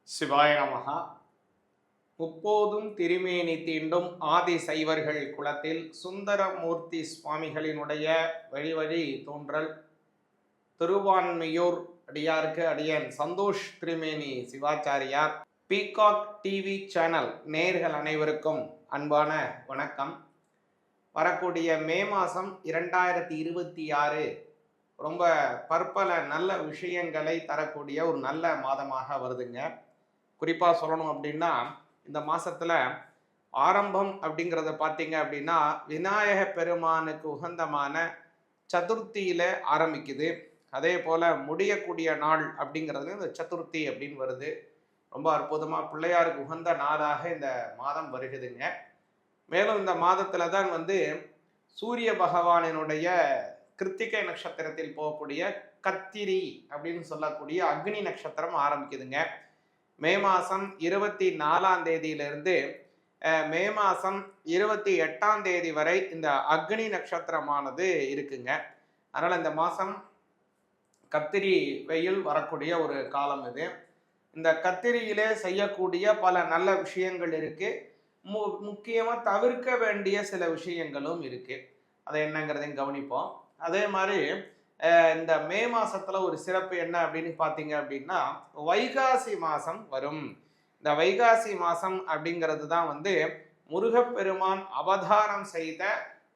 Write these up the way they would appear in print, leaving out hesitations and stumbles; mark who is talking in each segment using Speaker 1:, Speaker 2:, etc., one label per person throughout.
Speaker 1: சிவாய நமகா. முப்போதும் திருமேனி தீண்டும் ஆதி சைவர்கள் குலத்தில் சுந்தரமூர்த்தி சுவாமிகளினுடைய வழி வழி தோன்றல் திருவான்மையூர் அடியாருக்கு அடியன் சந்தோஷ் திருமேனி சிவாச்சாரியார். பீகாக் டிவி சேனல் நேர்கள் அனைவருக்கும் அன்பான வணக்கம். வரக்கூடிய மே மாதம் 2026 ரொம்ப பற்பல நல்ல விஷயங்களை தரக்கூடிய ஒரு நல்ல மாதமாக வருதுங்க. குறிப்பாக சொல்லணும் அப்படின்னா, இந்த மாதத்தில் ஆரம்பம் அப்படிங்கிறத பார்த்தீங்க அப்படின்னா, விநாயக பெருமானுக்கு உகந்தமான சதுர்த்தியில் ஆரம்பிக்குது. அதே போல் முடியக்கூடிய நாள் அப்படிங்கிறது இந்த சதுர்த்தி அப்படின்னு வருது. ரொம்ப அற்புதமாக பிள்ளையாருக்கு உகந்த நாளாக இந்த மாதம் வருகுதுங்க. மேலும் இந்த மாதத்தில் தான் சூரிய பகவானினுடைய கிருத்திகை நட்சத்திரத்தில் போகக்கூடிய கத்திரி அப்படின்னு சொல்லக்கூடிய அக்னி நட்சத்திரம் ஆரம்பிக்குதுங்க. மே மாதம் 24ஆம் தேதியிலிருந்து மே மாதம் 28ஆம் தேதி வரை இந்த அக்னி நட்சத்திரமானது இருக்குங்க. அதனால் இந்த மாதம் கத்திரி வெயில் வரக்கூடிய ஒரு காலம் இது. இந்த கத்திரியிலே செய்யக்கூடிய பல நல்ல விஷயங்கள் இருக்குது. முக்கியமாக தவிர்க்க வேண்டிய சில விஷயங்களும் இருக்குது. அதை என்னங்கிறதையும் கவனிப்போம். அதே மாதிரி இந்த மே மாசத்துல ஒரு சிறப்பு என்ன அப்படின்னு பார்த்தீங்க அப்படின்னா, வைகாசி மாதம் வரும். இந்த வைகாசி மாதம் அப்படிங்கிறது தான் முருகப்பெருமான் அவதாரம் செய்த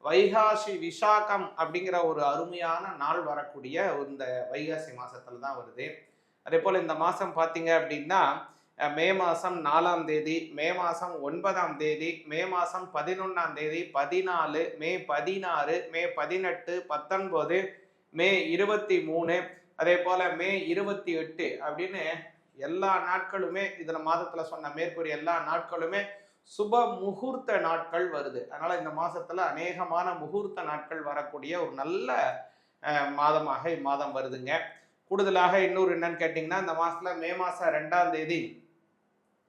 Speaker 1: வைகாசி விசாகம் அப்படிங்கிற ஒரு அருமையான நாள் வரக்கூடிய இந்த வைகாசி மாதத்துல தான் வருது. அதே போல் இந்த மாதம் பார்த்தீங்க அப்படின்னா, மே மாதம் 4ஆம் தேதி, மே மாதம் 9ஆம் தேதி, மே மாதம் 11ஆம் தேதி, 14, மே 16, மே 18, 19, மே 23, அதே போல் மே 28 அப்படின்னு எல்லா நாட்களுமே இதில் மாதத்தில் சொன்ன மேற்கூறிய எல்லா நாட்களுமே சுப முகூர்த்த நாட்கள் வருது. அதனால் இந்த மாதத்தில் அநேகமான முகூர்த்த நாட்கள் வரக்கூடிய ஒரு நல்ல மாதமாக இம்மாதம் வருதுங்க. கூடுதலாக இன்னொரு என்னன்னு கேட்டிங்கன்னா, இந்த மாதத்தில் மே மாதம் 2ஆம் தேதி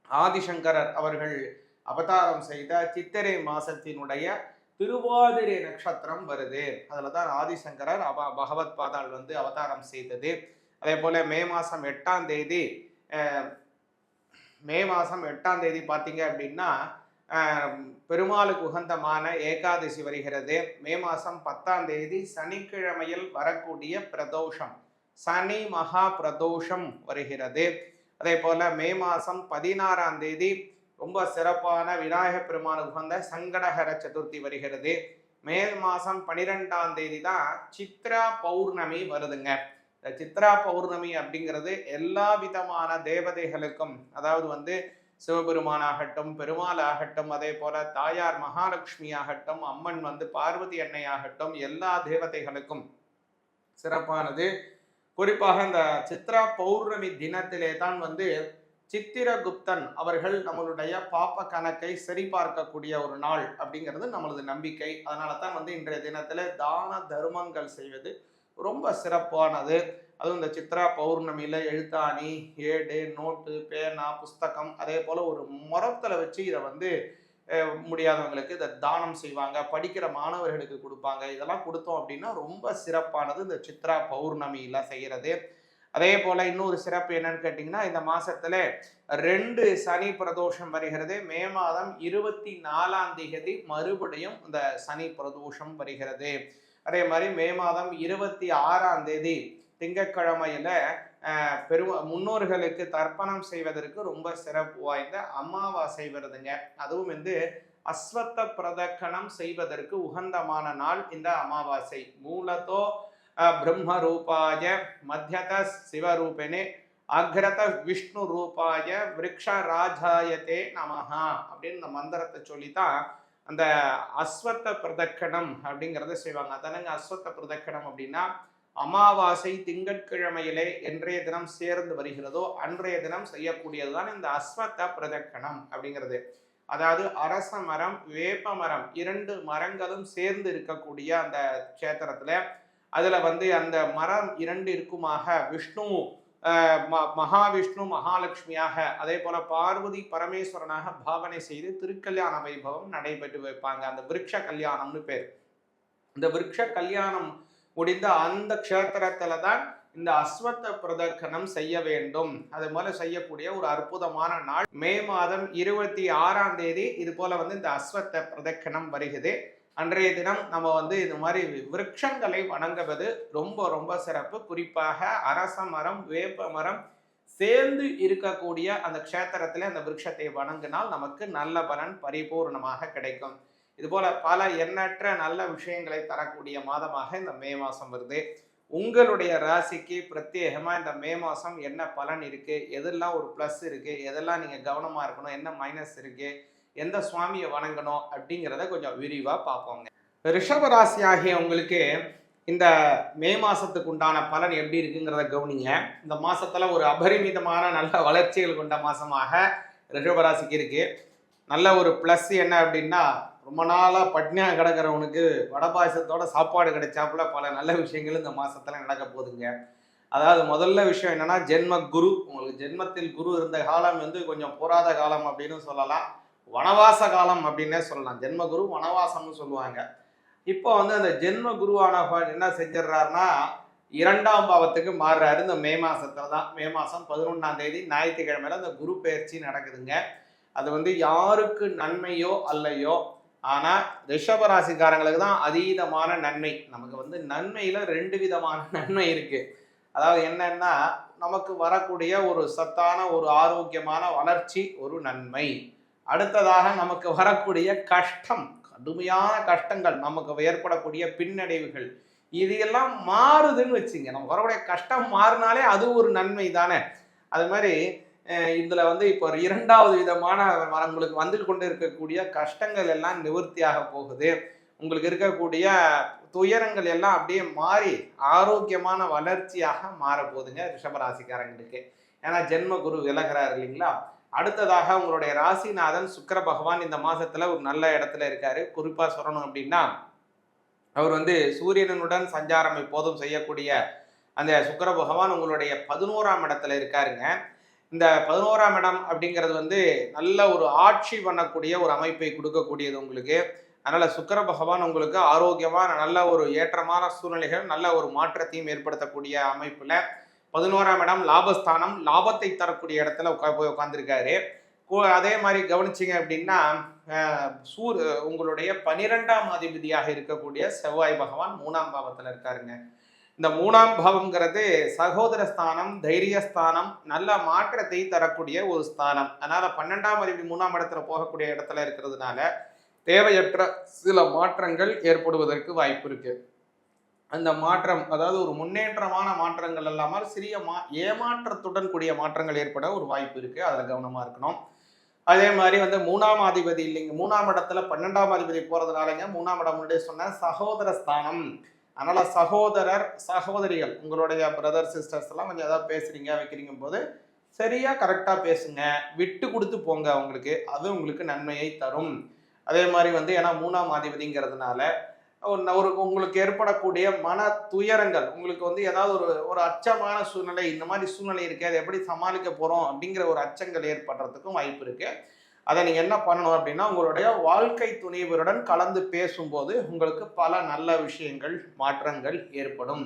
Speaker 1: ஆதிசங்கரர் அவர்கள் அவதாரம் செய்த சித்திரை மாசத்தினுடைய திருவாதிரை நட்சத்திரம் வருது. அதில் தான் ஆதிசங்கரர் பகவத் பாதாள் அவதாரம் செய்தது. அதே போல மே மாதம் 8ஆம் தேதி பார்த்தீங்க அப்படின்னா பெருமாளுக்கு உகந்தமான ஏகாதசி வருகிறது. மே மாதம் 10ஆம் தேதி சனிக்கிழமையில் வரக்கூடிய பிரதோஷம், சனி மகா பிரதோஷம் வருகிறது. அதே போல மே மாதம் 16ஆம் தேதி ரொம்ப சிறப்பான விநாயக பெருமான் உகந்த சங்கடஹர சதுர்த்தி வருகிறது. மே மாதம் 12ஆம் தேதி தான் சித்ரா பௌர்ணமி வருதுங்க. இந்த சித்ரா பௌர்ணமி அப்படிங்கிறது எல்லா விதமான தேவதைகளுக்கும், அதாவது சிவபெருமானாகட்டும், பெருமாள் ஆகட்டும், அதே போல தாயார் மகாலட்சுமி ஆகட்டும், அம்மன் பார்வதி அன்னை ஆகட்டும், எல்லா தேவதைகளுக்கும் சிறப்பானது. குறிப்பாக இந்த சித்ரா பௌர்ணமி தினத்திலே தான் சித்திரகுப்தன் அவர்கள் நம்மளுடைய பாப்ப கணக்கை சரி பார்க்கக்கூடிய ஒரு நாள் அப்படிங்கிறது நம்மளது நம்பிக்கை. அதனால தான் இன்றைய தினத்தில் தான தர்மங்கள் செய்வது ரொம்ப சிறப்பானது. அதுவும் இந்த சித்ரா பௌர்ணமியில் எழுத்தாணி, ஏடு, நோட்டு, பேனா, புஸ்தகம், அதே போல் ஒரு முறத்தில் வச்சு இதை முடியாதவங்களுக்கு இதை தானம் செய்வாங்க, படிக்கிற மாணவர்களுக்கு கொடுப்பாங்க. இதெல்லாம் கொடுத்தோம் அப்படின்னா ரொம்ப சிறப்பானது இந்த சித்ரா பௌர்ணமியில் செய்கிறது. அதே போல இன்னொரு சிறப்பு என்னன்னு கேட்டிங்கன்னா, இந்த மாசத்துல 2 சனி பிரதோஷம் வருகிறது. மே மாதம் 24ஆம் தேதி மறுபடியும் இந்த சனி பிரதோஷம் வருகிறது. அதே மாதிரி மே மாதம் 26ஆம் தேதி திங்கட்கிழமையில முன்னோர்களுக்கு தர்ப்பணம் செய்வதற்கு ரொம்ப சிறப்பு வாய்ந்த அமாவாசை வருதுங்க. அதுவும் அஸ்வத்த பிரதக்கணம் செய்வதற்கு உகந்தமான நாள் இந்த அமாவாசை. மூலத்தோ பிரம்ம ரூபாய மத்தியத சிவரூபிணே அக்ரத விஷ்ணு ரூபாய விருக்ஷராஜாயத்தே நமஹா அப்படின்னு இந்த மந்திரத்தை சொல்லித்தான் அந்த அஸ்வத்த பிரதக்கணம் அப்படிங்கிறத செய்வாங்க. அதனங்க அஸ்வத்த பிரதக்கணம் அப்படின்னா, அமாவாசை திங்கட்கிழமையிலே என்றைய தினம் சேர்ந்து வருகிறதோ அன்றைய தினம் செய்யக்கூடியதுதான் இந்த அஸ்வத்த பிரதக்கணம் அப்படிங்கிறது. அதாவது அரச மரம், வேப்ப மரம், 2 மரங்களும் சேர்ந்து இருக்கக்கூடிய அந்த கஷேத்திரத்துல அதுல அந்த மரம் 2 இருக்குமாக விஷ்ணு மகாவிஷ்ணு மகாலட்சுமியாக, அதே போல பார்வதி பரமேஸ்வரனாக பாவனை செய்து திருக்கல்யாண வைபவம் நடைபெற்று வைப்பாங்க. அந்த விருட்ச கல்யாணம்னு பேர். இந்த விருட்ச கல்யாணம் முடிந்த அந்த க்ஷேத்திரத்துல தான் இந்த அஸ்வத்த பிரதர்க்கனம் செய்ய வேண்டும். அது போல செய்யக்கூடிய ஒரு அற்புதமான நாள் மே மாதம் 26ஆம் தேதி. இது போல இந்த அஸ்வத்த பிரதர்க்கனம் வருகிறது. அன்றைய தினம் நம்ம இது மாதிரி விருட்சங்களை வணங்குவது ரொம்ப ரொம்ப சிறப்பு. குறிப்பாக அரச மரம், வேப்ப மரம் சேர்ந்து இருக்கக்கூடிய அந்த க்ஷேத்திரத்தில் அந்த விருட்சத்தை வணங்கினால் நமக்கு நல்ல பலன் பரிபூர்ணமாக கிடைக்கும். இது போல பல எண்ணற்ற நல்ல விஷயங்களை தரக்கூடிய மாதமாக இந்த மே மாதம் வருது. உங்களுடைய ராசிக்கு பிரத்யேகமா இந்த மே மாதம் என்ன பலன் இருக்கு, எதெல்லாம் ஒரு ப்ளஸ் இருக்கு, எதெல்லாம் நீங்க கவனமா இருக்கணும், என்ன மைனஸ் இருக்கு, எந்த சுவாமியை வணங்கணும் அப்படிங்கிறத கொஞ்சம் விரிவா பார்ப்போங்க. ரிஷப ராசி ஆகிய உங்களுக்கு இந்த மே மாசத்துக்கு உண்டான பலன் எப்படி இருக்குங்கிறத கவனிங்க. இந்த மாசத்துல ஒரு அபரிமிதமான நல்ல வளர்ச்சிகள் கொண்ட மாசமாக ரிஷபராசிக்கு இருக்கு. நல்ல ஒரு பிளஸ் என்ன அப்படின்னா, ரொம்ப நாளா பட்னியா கிடக்கிறவனுக்கு வடபாயசத்தோட சாப்பாடு கிடைச்சாப்புல பல நல்ல விஷயங்கள் இந்த மாசத்துல நடக்க போகுதுங்க. அதாவது முதல்ல விஷயம் என்னன்னா, ஜென்ம குரு. உங்களுக்கு ஜென்மத்தில் குரு இருந்த காலம் கொஞ்சம் போராத காலம் அப்படின்னு சொல்லலாம். வனவாச காலம் அப்படின்னே சொல்லலாம். ஜென்ம குரு வனவாசம்னு சொல்லுவாங்க. இப்போ அந்த ஜென்ம குருவான என்ன செஞ்சிடறாருன்னா, 2ஆம் பாவத்துக்கு மாறுறாரு. இந்த மே மாசத்துல தான். மே மாசம் 11ஆம் தேதி ஞாயிற்றுக்கிழமையில அந்த குரு பயிற்சி நடக்குதுங்க. அது யாருக்கு நன்மையோ அல்லையோ, ஆனா ரிஷபராசிக்காரங்களுக்கு தான் அதீதமான நன்மை. நமக்கு நன்மையில 2 விதமான நன்மை இருக்கு. அதாவது என்னன்னா, நமக்கு வரக்கூடிய ஒரு சத்தான ஒரு ஆரோக்கியமான வளர்ச்சி ஒரு நன்மை. அடுத்ததாக நமக்கு வரக்கூடிய கஷ்டம், கடுமையான கஷ்டங்கள், நமக்கு ஏற்படக்கூடிய பின்னடைவுகள், இது எல்லாம் மாறுதுன்னு வச்சுங்க. நமக்கு வரக்கூடிய கஷ்டம் மாறினாலே அது ஒரு நன்மை தானே. அது மாதிரி இதுல இப்போ 2வது விதமான உங்களுக்கு வந்து கொண்டு இருக்கக்கூடிய கஷ்டங்கள் எல்லாம் நிவர்த்தியாக போகுது. உங்களுக்கு இருக்கக்கூடிய துயரங்கள் எல்லாம் அப்படியே மாறி ஆரோக்கியமான வளர்ச்சியாக மாற போகுதுங்க ரிஷபராசிக்காரங்களுக்கு. ஏன்னா ஜென்ம குரு விலகிறார் இல்லைங்களா. அடுத்ததாக உங்களுடைய ராசிநாதன் சுக்கிர பகவான் இந்த மாசத்துல ஒரு நல்ல இடத்துல இருக்காரு. குறிப்பா சொல்லணும் அப்படின்னா, அவர் சூரியனுடன் சஞ்சாரம் எப்போதும் செய்யக்கூடிய அந்த சுக்கிர பகவான் உங்களுடைய 11ஆம் இடத்துல இருக்காருங்க. இந்த 11ஆம் இடம் அப்படிங்கிறது நல்ல ஒரு ஆட்சி பண்ணக்கூடிய ஒரு அமைப்பை கொடுக்கக்கூடியது உங்களுக்கு. அதனால சுக்கிர பகவான் உங்களுக்கு ஆரோக்கியமான நல்ல ஒரு ஏற்றமான சூழ்நிலைகள், நல்ல ஒரு மாற்றத்தையும் ஏற்படுத்தக்கூடிய அமைப்புல 11ஆம் இடம் லாபஸ்தானம், லாபத்தை தரக்கூடிய இடத்துல போய் உட்காந்துருக்காரு. அதே மாதிரி கவனிச்சிங்க அப்படின்னா, உங்களுடைய 12ஆம் அதிபதியாக இருக்கக்கூடிய செவ்வாய் பகவான் 3ஆம் பாவத்தில் இருக்காருங்க. இந்த 3ஆம் பாவம்ங்கிறது சகோதர ஸ்தானம், தைரியஸ்தானம், நல்ல மாற்றத்தை தரக்கூடிய ஒரு ஸ்தானம். அதனால 12ஆம் அதிபதி 3ஆம் இடத்துல போகக்கூடிய இடத்துல இருக்கிறதுனால தேவையற்ற சில மாற்றங்கள் ஏற்படுவதற்கு வாய்ப்பு இருக்கு. அந்த மாற்றம், அதாவது ஒரு முன்னேற்றமான மாற்றங்கள் இல்லாமல் சிறிய ஏமாற்றத்துடன் கூடிய மாற்றங்கள் ஏற்பட ஒரு வாய்ப்பு இருக்கு. அதுல கவனமா இருக்கணும். அதே மாதிரி 3ஆம் அதிபதி இல்லைங்க, 3ஆம் இடத்துல 12ஆம் அதிபதி போறதுனாலங்க 3ஆம் இடம் முன்னாடியே சொன்ன சகோதர ஸ்தானம். அதனால சகோதரர் சகோதரிகள், உங்களுடைய பிரதர் சிஸ்டர்ஸ் எல்லாம் கொஞ்சம் ஏதாவது பேசுறீங்க வைக்கிறீங்க போது சரியா கரெக்டா பேசுங்க, விட்டு கொடுத்து போங்க. உங்களுக்கு அது உங்களுக்கு நன்மையை தரும். அதே மாதிரி ஏன்னா 3ஆம் அதிபதிங்கிறதுனால ஒரு உங்களுக்கு ஏற்படக்கூடிய மன துயரங்கள், உங்களுக்கு ஏதாவது ஒரு அச்சமான சூழ்நிலை, இந்த மாதிரி சூழ்நிலை இருக்கு, அதை எப்படி சமாளிக்க போறோம் அப்படிங்கிற ஒரு அச்சங்கள் ஏற்படுறதுக்கும் வாய்ப்பு இருக்கு. அதை நீங்க என்ன பண்ணணும் அப்படின்னா, உங்களுடைய வாழ்க்கை துணைவருடன் கலந்து பேசும்போது உங்களுக்கு பல நல்ல விஷயங்கள் மாற்றங்கள் ஏற்படும்.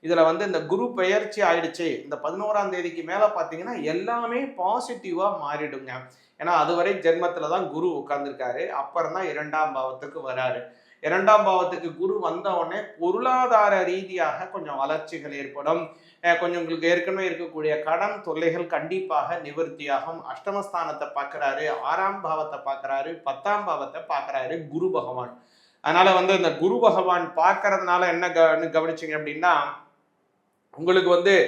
Speaker 1: இதுல இந்த குரு பெயர்ச்சி ஆயிடுச்சு, இந்த 11ஆம் தேதிக்கு மேல பாத்தீங்கன்னா எல்லாமே பாசிட்டிவா மாறிடுங்க. ஏன்னா அதுவரை ஜென்மத்துல தான் குரு உட்கார்ந்துருக்காரு. அப்புறம் தான் 2ஆம் பாவத்துக்கு வராரு. 2ஆம் பாவத்துக்கு குரு வந்த உடனே பொருளாதார ரீதியாக கொஞ்சம் வளர்ச்சிகள் ஏற்படும். கொஞ்சம் உங்களுக்கு ஏற்கனவே இருக்கக்கூடிய கடன் தொல்லைகள் கண்டிப்பாக நிவர்த்தியாகும். அஷ்டமஸ்தானத்தை பார்க்கிறாரு, 6ஆம் பாவத்தை பார்க்கிறாரு, 10ஆம் பாவத்தை பார்க்கிறாரு குரு பகவான். அதனால இந்த குரு பகவான் பார்க்கறதுனால என்ன கவனிச்சிங்க அப்படின்னா, உங்களுக்கு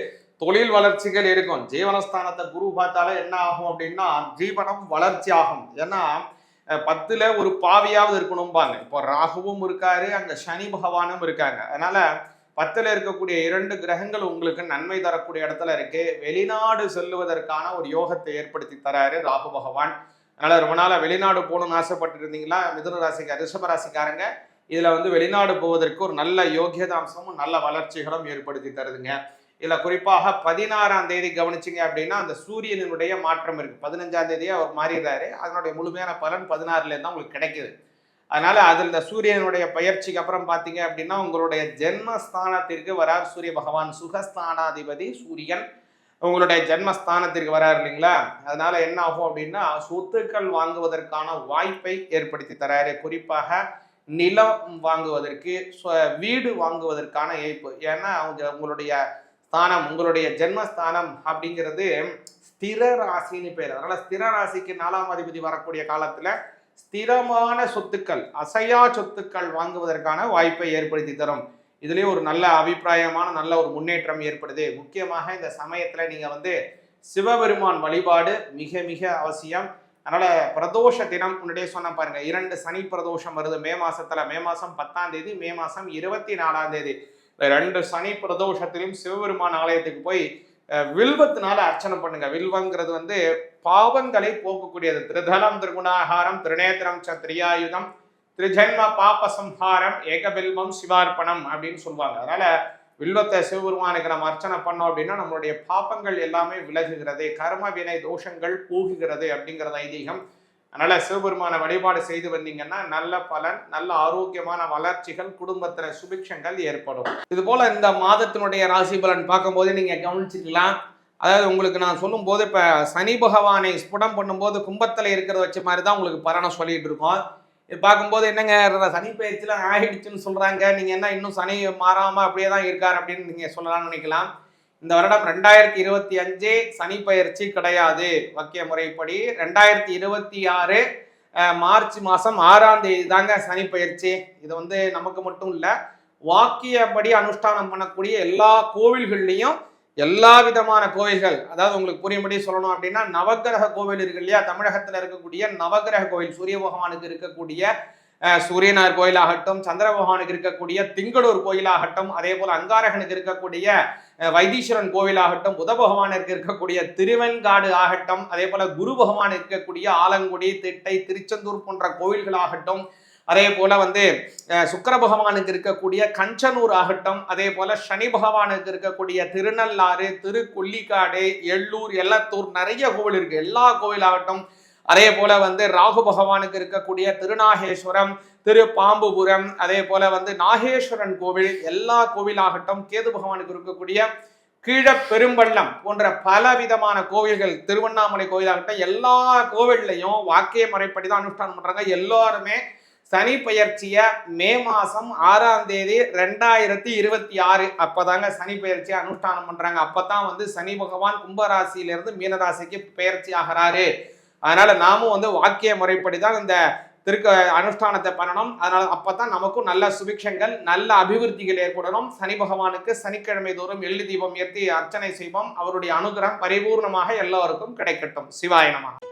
Speaker 1: தொழில் வளர்ச்சிகள் இருக்கும். ஜீவனஸ்தானத்தை குரு பார்த்தாலே என்ன ஆகும் அப்படின்னா, ஜீவனம் வளர்ச்சி ஆகும். ஏன்னா 10ல ஒரு பாவியாவது இருக்கணும்பாங்க. இப்போ ராகுவும் இருக்காரு, அங்க சனி பகவானும் இருக்காங்க. அதனால 10ல இருக்கக்கூடிய 2 கிரகங்கள் உங்களுக்கு நன்மை தரக்கூடிய இடத்துல இருக்கு. வெளிநாடு செல்லுவதற்கான ஒரு யோகத்தை ஏற்படுத்தி தராரு ராகு பகவான். அதனால ரொம்ப நாளா வெளிநாடு போகணும்னு ஆசைப்பட்டு இருந்தீங்களா மிதுன ராசிக்கார ரிஷப ராசிக்காரங்க, இதுல வெளிநாடு போவதற்கு ஒரு நல்ல யோகியதாம்சமும் நல்ல வளர்ச்சிகளும் ஏற்படுத்தி தருதுங்க. இதுல குறிப்பாக 16ஆம் தேதி கவனிச்சிங்க அப்படின்னா, அந்த சூரியனுடைய மாற்றம் இருக்கு. 15ஆம் தேதியே அவர் மாறிடுறாரு. அதனுடைய முழுமையான பலன் 16ல இருந்தா உங்களுக்கு கிடைக்குது. அதனால அதில் இந்த சூரியனுடைய பயிற்சிக்கு அப்புறம் பார்த்தீங்க அப்படின்னா உங்களுடைய ஜென்மஸ்தானத்திற்கு வரார் சூரிய பகவான். சுகஸ்தானாதிபதி சூரியன் உங்களுடைய ஜென்மஸ்தானத்திற்கு வராரு இல்லைங்களா? அதனால என்ன ஆகும் அப்படின்னா சொத்துக்கள் வாங்குவதற்கான வாய்ப்பை ஏற்படுத்தி தராரு. குறிப்பாக நிலம் வாங்குவதற்கு, வீடு வாங்குவதற்கான ஏய்ப்பு. ஏன்னா உங்களுடைய ஸ்தானம், உங்களுடைய ஜென்மஸ்தானம் அப்படிங்கிறது ஸ்திர ராசின்னு பேர். அதனால ஸ்திர ராசிக்கு 4ஆம் அதிபதி வரக்கூடிய காலத்துல ஸ்திரமான சொத்துக்கள், அசையா சொத்துக்கள் வாங்குவதற்கான வாய்ப்பை ஏற்படுத்தி தரும். இதுலேயே ஒரு நல்ல அபிப்பிராயமான நல்ல ஒரு முன்னேற்றம் ஏற்படுது. முக்கியமாக இந்த சமயத்தில் நீங்கள் சிவபெருமான் வழிபாடு மிக மிக அவசியம். அதனால் பிரதோஷ தினம் முன்னாடியே சொன்ன பாருங்க, 2 சனி பிரதோஷம் வருது மே மாசத்துல. மே மாதம் 10ஆம் தேதி, மே மாதம் 24ஆம் தேதி. 2 சனி பிரதோஷத்திலும் சிவபெருமான் ஆலயத்துக்கு போய் வில்வத்தினால அர்ச்சனை பண்ணுங்க. வில்வங்கிறது பாவங்களை போக்கக்கூடியது. திருதலம் திருகுணாகாரம் திருநேத்திரம் திரியாயுதம் திருஜன்ம பாபசம்ஹாரம் ஏகபில்வம் சிவார்ப்பணம் அப்படின்னு சொல்லுவாங்க. அதனால வில்வத்தை சிவபெருமானுக்கு நம்ம அர்ச்சனை பண்ணோம் அப்படின்னா நம்மளுடைய பாப்பங்கள் எல்லாமே விலகுகிறது, கர்ம வினை தோஷங்கள் போகுகிறது அப்படிங்கிறது ஐதீகம். அதனால சிவபெருமான வழிபாடு செய்து வந்தீங்கன்னா நல்ல பலன், நல்ல ஆரோக்கியமான வளர்ச்சிகள், குடும்பத்துல சுபிக்ஷங்கள் ஏற்படும். இது போல இந்த மாதத்தினுடைய ராசி பலன் பார்க்கும்போது நீங்க கவனிச்சுக்கலாம். அதாவது உங்களுக்கு நான் சொல்லும் போது இப்ப சனி பகவானை ஸ்புடம் பண்ணும்போது கும்பத்துல இருக்கிறத வச்ச மாதிரி தான் உங்களுக்கு பலனை சொல்லிட்டு இருக்கோம். இது பார்க்கும்போது என்னங்க சனி பயிற்சியில ஆகிடுச்சுன்னு சொல்றாங்க, நீங்க என்ன இன்னும் சனி மாறாம அப்படியே தான் இருக்காரு அப்படின்னு நீங்க சொல்லலாம்னு நினைக்கலாம். இந்த வருடம் 2025 சனி பயிற்சி கிடையாது. வாக்கிய முறைப்படி 2026 மார்ச் மாதம் 6ஆம் தேதி தாங்க சனி பயிற்சி. இது நமக்கு மட்டும் இல்லை, வாக்கியப்படி அனுஷ்டானம் பண்ணக்கூடிய எல்லா கோவில்கள்லையும் எல்லா விதமான கோவில்கள், அதாவது உங்களுக்கு புரியும்படி சொல்லணும் அப்படின்னா நவகிரக கோவில் இருக்கு இல்லையா, தமிழகத்தில் இருக்கக்கூடிய நவகிரக கோவில், சூரிய பகவானுக்கு இருக்கக்கூடிய சூரியனார் கோயிலாகட்டும், சந்திர பகவானுக்கு இருக்கக்கூடிய திங்களூர் கோயிலாகட்டும், அதே போல அங்காரகனுக்கு இருக்கக்கூடிய வைத்தீஸ்வரன் கோவிலாகட்டும், புத பகவானுக்கு இருக்கக்கூடிய திருவெண்காடு ஆகட்டும், அதே போல குரு பகவான் இருக்கக்கூடிய ஆலங்குடி, திட்டை, திருச்செந்தூர் போன்ற கோவில்களாகட்டும், அதே போல சுக்கிர பகவானுக்கு இருக்கக்கூடிய கஞ்சனூர் ஆகட்டும், அதே போல சனி பகவானுக்கு இருக்கக்கூடிய திருநள்ளாறு, திருக்கொல்லிக்காடு, எள்ளூர், எல்லத்தூர், நிறைய கோவில் இருக்கு. எல்லா கோவிலாகட்டும், அதே போல ராகு பகவானுக்கு இருக்கக்கூடிய திருநாகேஸ்வரம், திரு பாம்புபுரம், அதே போல நாகேஸ்வரன் கோவில், எல்லா கோவிலாகட்டும், கேது பகவானுக்கு இருக்கக்கூடிய கீழ பெரும்பள்ளம் போன்ற பல விதமான கோவில்கள், திருவண்ணாமலை கோவிலாகட்டும், எல்லா கோவில்லையும் வாக்கிய முறைப்படி தான் அனுஷ்டானம் பண்றாங்க. எல்லாருமே சனி பயிற்சிய மே மாசம் 6ஆம் தேதி 2026 அப்பதாங்க சனி பயிற்சியை அனுஷ்டானம் பண்றாங்க. அப்பதான் சனி பகவான் கும்பராசியிலிருந்து மீனராசிக்கு பயிற்சி ஆகிறாரு. அதனால நாமும் வாக்கிய முறைப்படி தான் இந்த அனுஷ்டானத்தை பண்ணணும். அதனால அப்பதான் நமக்கும் நல்ல சுபிக்ஷங்கள், நல்ல அபிவிருத்திகள் ஏற்படணும். சனி பகவானுக்கு சனிக்கிழமை தோறும் எள்ளு தீபம் ஏற்றி அர்ச்சனை செய்வோம். அவருடைய அனுகிரகம் பரிபூர்ணமாக எல்லோருக்கும் கிடைக்கட்டும். சிவாய நமः.